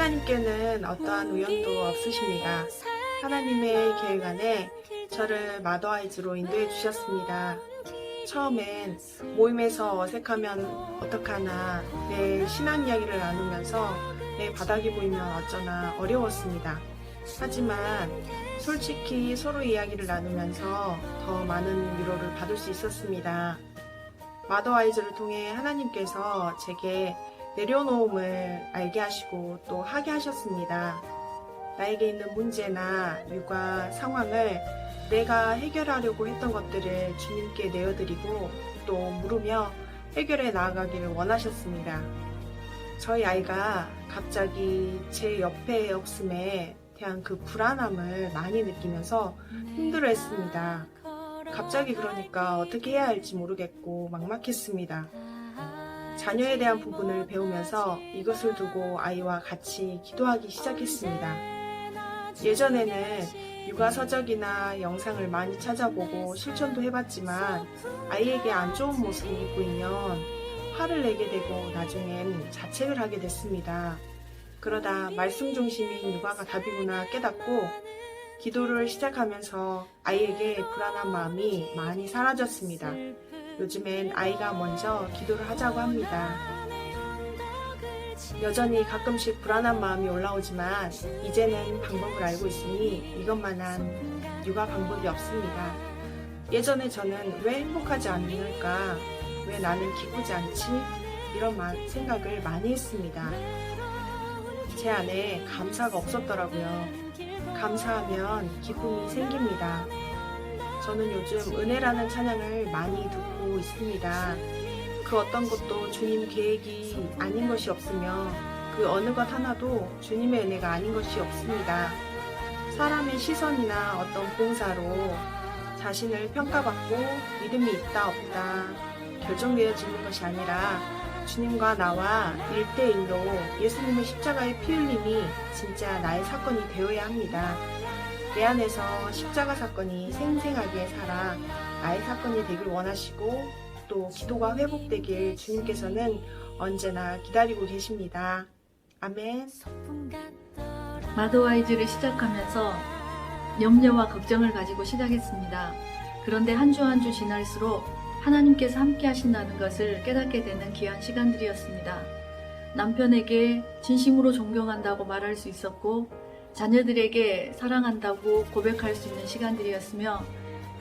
하나님께는 어떠한 우연도 없으십니다. 하나님의 계획 안에 저를 마더아이즈로 인도해 주셨습니다. 처음엔 모임에서 어색하면 어떡하나, 내 신앙 이야기를 나누면서 내 바닥이 보이면 어쩌나 어려웠습니다. 하지만 솔직히 서로 이야기를 나누면서 더 많은 위로를 받을 수 있었습니다. 마더아이즈를 통해 하나님께서 제게 내려놓음을 알게 하시고 또 하게 하셨습니다. 나에게 있는 문제나 육아 상황을 내가 해결하려고 했던 것들을 주님께 내어드리고 또 물으며 해결해 나아가기를 원하셨습니다. 저희 아이가 갑자기 제 옆에 없음에 대한 그 불안함을 많이 느끼면서 힘들어했습니다. 갑자기 그러니까 어떻게 해야 할지 모르겠고 막막했습니다. 자녀에 대한 부분을 배우면서 이것을 두고 아이와 같이 기도하기 시작했습니다. 예전에는 육아 서적이나 영상을 많이 찾아보고 실천도 해봤지만 아이에게 안 좋은 모습이 보이면 화를 내게 되고 나중엔 자책을 하게 됐습니다. 그러다 말씀 중심인 육아가 답이구나 깨닫고 기도를 시작하면서 아이에게 불안한 마음이 많이 사라졌습니다. 요즘엔 아이가 먼저 기도를 하자고 합니다. 여전히 가끔씩 불안한 마음이 올라오지만 이제는 방법을 알고 있으니 이것만한 육아 방법이 없습니다. 예전에 저는 왜 행복하지 않을까? 왜 나는 기쁘지 않지? 이런 생각을 많이 했습니다. 제 안에 감사가 없었더라고요. 감사하면 기쁨이 생깁니다. 저는 요즘 은혜라는 찬양을 많이 듣고 있습니다. 그 어떤 것도 주님 계획이 아닌 것이 없으며 그 어느 것 하나도 주님의 은혜가 아닌 것이 없습니다. 사람의 시선이나 어떤 봉사로 자신을 평가받고 믿음이 있다 없다 결정되어지는 것이 아니라 주님과 나와 1대1로 예수님의 십자가의 피 흘림이 진짜 나의 사건이 되어야 합니다. 내 안에서 십자가 사건이 생생하게 살아 나의 사건이 되길 원하시고 또 기도가 회복되길 주님께서는 언제나 기다리고 계십니다. 아멘. 마더와이즈를 시작하면서 염려와 걱정을 가지고 시작했습니다. 그런데 한 주 한 주 지날수록 하나님께서 함께 하신다는 것을 깨닫게 되는 귀한 시간들이었습니다. 남편에게 진심으로 존경한다고 말할 수 있었고 자녀들에게 사랑한다고 고백할 수 있는 시간들이었으며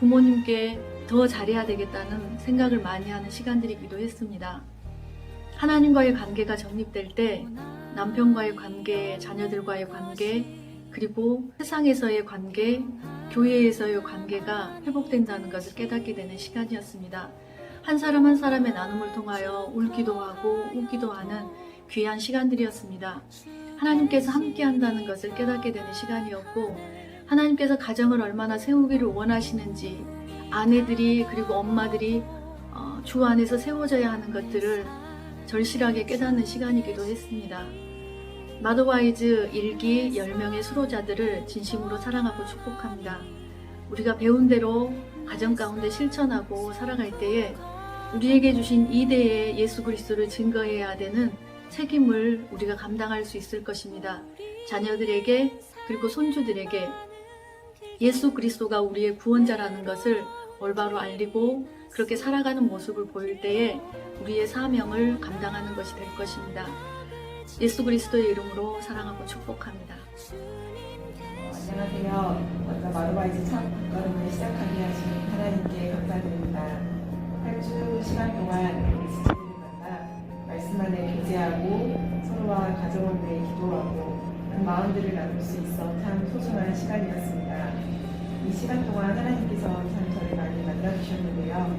부모님께 더 잘해야 되겠다는 생각을 많이 하는 시간들이기도 했습니다. 하나님과의 관계가 정립될 때 남편과의 관계, 자녀들과의 관계, 그리고 세상에서의 관계, 교회에서의 관계가 회복된다는 것을 깨닫게 되는 시간이었습니다. 한 사람 한 사람의 나눔을 통하여 울기도 하고 웃기도 하는 귀한 시간들이었습니다. 하나님께서 함께 한다는 것을 깨닫게 되는 시간이었고 하나님께서 가정을 얼마나 세우기를 원하시는지 아내들이 그리고 엄마들이 주 안에서 세워져야 하는 것들을 절실하게 깨닫는 시간이기도 했습니다. 마더와이즈 일기 10명의 수로자들을 진심으로 사랑하고 축복합니다. 우리가 배운 대로 가정 가운데 실천하고 살아갈 때에 우리에게 주신 2대의 예수 그리스도를 증거해야 되는 책임을 우리가 감당할 수 있을 것입니다. 자녀들에게 그리고 손주들에게 예수 그리스도가 우리의 구원자라는 것을 올바로 알리고 그렇게 살아가는 모습을 보일 때에 우리의 사명을 감당하는 것이 될 것입니다. 예수 그리스도의 이름으로 사랑하고 축복합니다. 안녕하세요. 먼저 마더와이즈 첫 걸음을 시작하게 하신 하나님께 감사드립니다. 8주 시간 동안 지체들을 만나 말씀 안에 교제하고 서로와 가정을 위해 기도하고 그 마음들을 나눌 수 있어 참 소중한 시간이었습니다. 이 시간 동안 하나님께서 참 저를 많이 만나주셨는데요.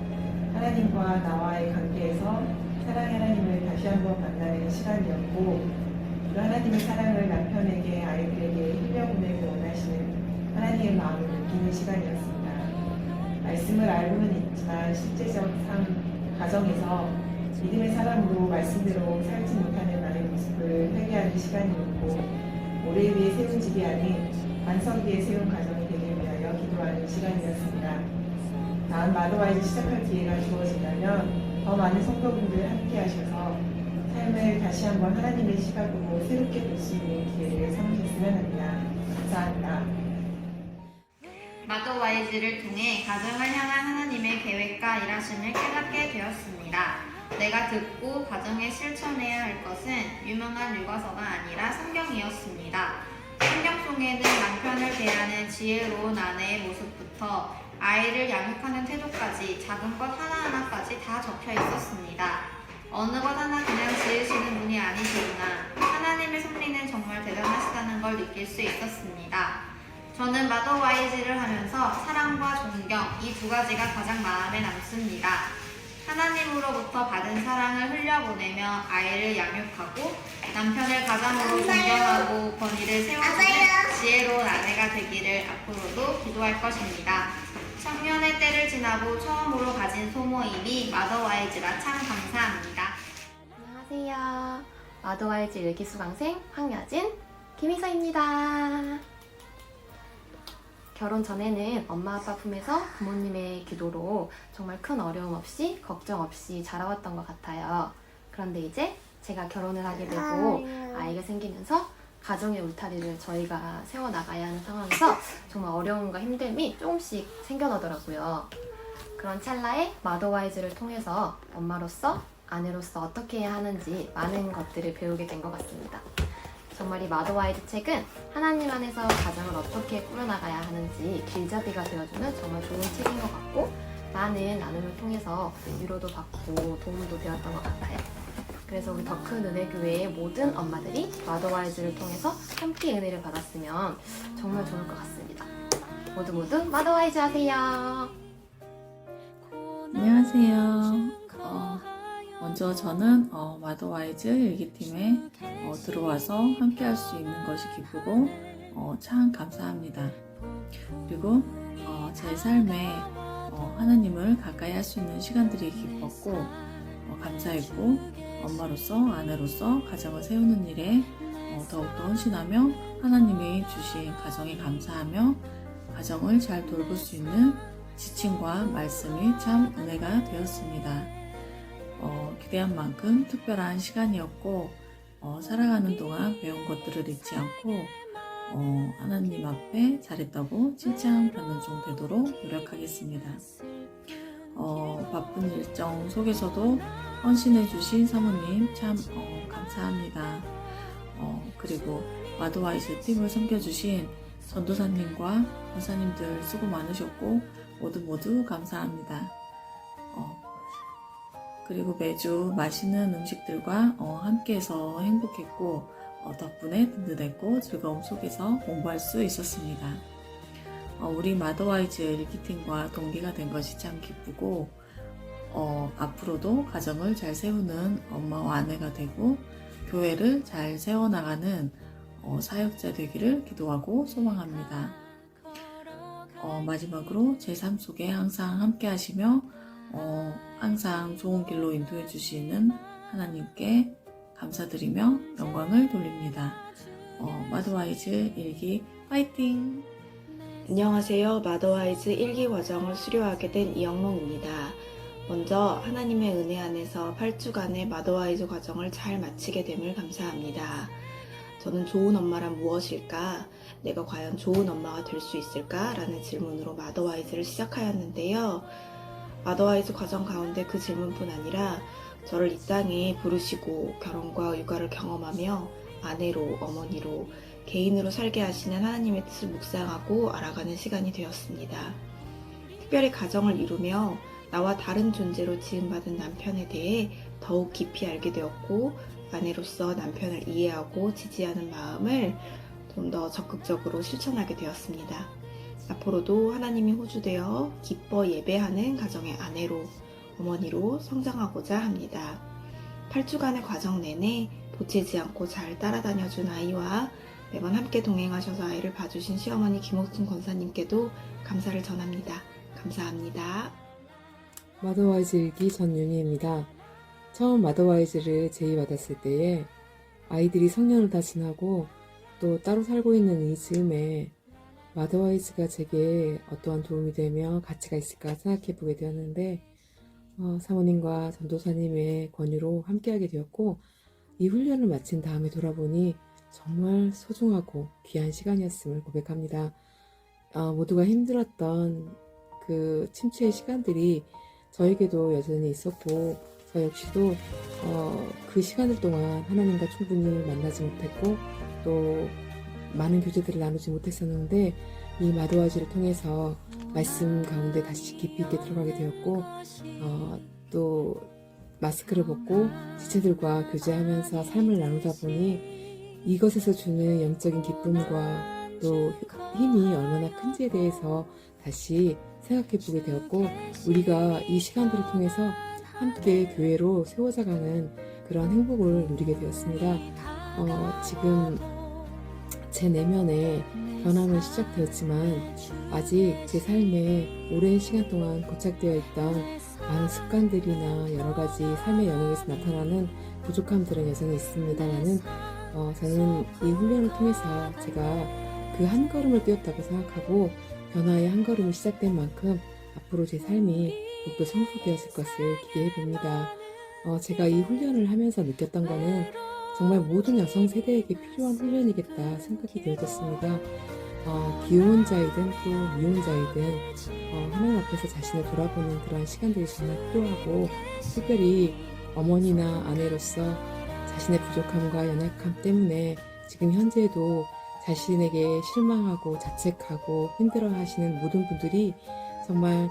하나님과 나와의 관계에서 사랑의 하나님을 다시 한번 만나는 시간이었고 그 하나님의 사랑을 남편에게 아이들에게 흘려보내기 원하시는 하나님의 마음을 느끼는 시간이었습니다. 말씀을 알고는 있지만 실제적 삶 가정에서 믿음의 사람으로 말씀대로 살지 못하는 나의 모습을 회개하는 시간이었고 오래 위에 세운 집이 아닌 완성기에 세운 가정이 되기 위하여 기도하는 시간이었습니다. 다음 마더와이즈 시작할 기회가 주어진다면 더 많은 성도분들 함께 하셔서 삶을 다시 한번 하나님의 시각으로 새롭게 볼 수 있는 기회를 삼으셨으면 합니다. 감사합니다. 마더와이즈를 통해 가정을 향한 하나님의 계획과 일하심을 깨닫게 되었습니다. 내가 듣고 가정에 실천해야 할 것은 유명한 육아서가 아니라 성경이었습니다. 성경 속에는 남편을 대하는 지혜로운 아내의 모습부터 아이를 양육하는 태도까지 작은 것 하나하나까지 다 적혀 있었습니다. 어느 것 하나 그냥 지으시는 분이 아니시구나. 하나님의 섭리는 정말 대단하시다는 걸 느낄 수 있었습니다. 저는 마더와이즈를 하면서 사랑과 존경 이 두 가지가 가장 마음에 남습니다. 하나님으로부터 받은 사랑을 흘려보내며 아이를 양육하고 남편을 가장으로 존경하고 권위를 세워주는 지혜로운 아내가 되기를 앞으로도 기도할 것입니다. 청년의 때를 지나고 처음으로 가진 소모임이 마더와이즈라 참 감사합니다. 안녕하세요. 마더와이즈 일기수강생 황여진, 김희서입니다. 결혼 전에는 엄마 아빠 품에서 부모님의 기도로 정말 큰 어려움 없이 걱정 없이 자라왔던 것 같아요. 그런데 이제 제가 결혼을 하게 되고 아이가 생기면서 가정의 울타리를 저희가 세워나가야 하는 상황에서 정말 어려움과 힘듦이 조금씩 생겨나더라고요. 그런 찰나에 마더와이즈를 통해서 엄마로서 아내로서 어떻게 해야 하는지 많은 것들을 배우게 된 것 같습니다. 정말 이 마더와이즈 책은 하나님 안에서 가정을 어떻게 꾸려나가야 하는지 길잡이가 되어주는 정말 좋은 책인 것 같고 많은 나눔을 통해서 위로도 받고 도움도 되었던 것 같아요. 그래서 우리 더 큰 은혜교회의 모든 엄마들이 마더와이즈를 통해서 함께 은혜를 받았으면 정말 좋을 것 같습니다. 모두 마더와이즈 하세요. 안녕하세요. 먼저 저는 마더와이즈 일기팀에 들어와서 함께 할 수 있는 것이 기쁘고 참 감사합니다. 그리고 제 삶에 하나님을 가까이 할 수 있는 시간들이 기뻤고 감사했고 엄마로서 아내로서 가정을 세우는 일에 더욱더 헌신하며 하나님이 주신 가정에 감사하며 가정을 잘 돌볼 수 있는 지침과 말씀이 참 은혜가 되었습니다. 기대한 만큼 특별한 시간이었고 살아가는 동안 배운 것들을 잊지 않고 하나님 앞에 잘했다고 칭찬받는 종 되도록 노력하겠습니다. 바쁜 일정 속에서도 헌신해 주신 사모님 참 감사합니다. 그리고 마더와이즈 팀을 섬겨주신 전도사님과 권사님들 수고 많으셨고 모두 감사합니다. 그리고 매주 맛있는 음식들과 함께해서 행복했고 덕분에 든든했고 즐거움 속에서 공부할 수 있었습니다. 우리 마더와이즈 일기팀과 동기가 된 것이 참 기쁘고 앞으로도 가정을 잘 세우는 엄마와 아내가 되고 교회를 잘 세워나가는 사역자 되기를 기도하고 소망합니다. 마지막으로 제 삶 속에 항상 함께 하시며 항상 좋은 길로 인도해 주시는 하나님께 감사드리며 영광을 돌립니다. 마더와이즈 일기 파이팅! 안녕하세요. 마더와이즈 1기 과정을 수료하게 된 이영롱입니다. 먼저 하나님의 은혜 안에서 8주간의 마더와이즈 과정을 잘 마치게 됨을 감사합니다. 저는 좋은 엄마란 무엇일까? 내가 과연 좋은 엄마가 될 수 있을까? 라는 질문으로 마더와이즈를 시작하였는데요. 마더와이즈 과정 가운데 그 질문뿐 아니라 저를 이 땅에 부르시고 결혼과 육아를 경험하며 아내로, 어머니로, 개인으로 살게 하시는 하나님의 뜻을 묵상하고 알아가는 시간이 되었습니다. 특별히 가정을 이루며 나와 다른 존재로 지음받은 남편에 대해 더욱 깊이 알게 되었고 아내로서 남편을 이해하고 지지하는 마음을 좀 더 적극적으로 실천하게 되었습니다. 앞으로도 하나님이 호주되어 기뻐 예배하는 가정의 아내로, 어머니로 성장하고자 합니다. 8주간의 과정 내내 보채지 않고 잘 따라다녀준 아이와 매번 함께 동행하셔서 아이를 봐주신 시어머니 김옥순 권사님께도 감사를 전합니다. 감사합니다. 마더와이즈 일기 전윤희입니다. 처음 마더와이즈를 제의받았을 때에 아이들이 성년을 다 지나고 또 따로 살고 있는 이 즈음에 마더와이즈가 제게 어떠한 도움이 되며 가치가 있을까 생각해 보게 되었는데 사모님과 전도사님의 권유로 함께하게 되었고 이 훈련을 마친 다음에 돌아보니 정말 소중하고 귀한 시간이었음을 고백합니다. 모두가 힘들었던 그 침체의 시간들이 저에게도 여전히 있었고, 저 역시도 그 시간들 동안 하나님과 충분히 만나지 못했고 또 많은 교제들을 나누지 못했었는데, 이 마도와지를 통해서 말씀 가운데 다시 깊이 있게 들어가게 되었고, 또 마스크를 벗고 지체들과 교제하면서 삶을 나누다 보니 이것에서 주는 영적인 기쁨과 또 힘이 얼마나 큰지에 대해서 다시 생각해 보게 되었고, 우리가 이 시간들을 통해서 함께 교회로 세워져가는 그런 행복을 누리게 되었습니다. 지금 제 내면에 변함은 시작되었지만 아직 제 삶에 오랜 시간 동안 고착되어 있던 많은 습관들이나 여러 가지 삶의 영역에서 나타나는 부족함들은 여전히 있습니다만은 저는 이 훈련을 통해서 제가 그 한 걸음을 떼었다고 생각하고, 변화의 한 걸음이 시작된 만큼 앞으로 제 삶이 더욱더 성숙되었을 것을 기대해 봅니다. 제가 이 훈련을 하면서 느꼈던 거는 정말 모든 여성 세대에게 필요한 훈련이겠다 생각이 되어졌습니다. 기혼자이든 또 미혼자이든 하나님 앞에서 자신을 돌아보는 그런 시간들이 정말 필요하고, 특별히 어머니나 아내로서 자신의 부족함과 연약함 때문에 지금 현재에도 자신에게 실망하고 자책하고 힘들어하시는 모든 분들이 정말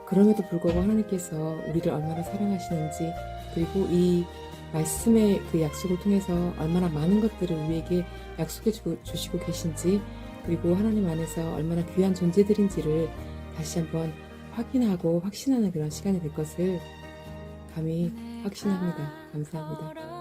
그럼에도 불구하고 하나님께서 우리를 얼마나 사랑하시는지, 그리고 이 말씀의 그 약속을 통해서 얼마나 많은 것들을 우리에게 약속해 주시고 계신지, 그리고 하나님 안에서 얼마나 귀한 존재들인지를 다시 한번 확인하고 확신하는 그런 시간이 될 것을 감히 확신합니다. 감사합니다.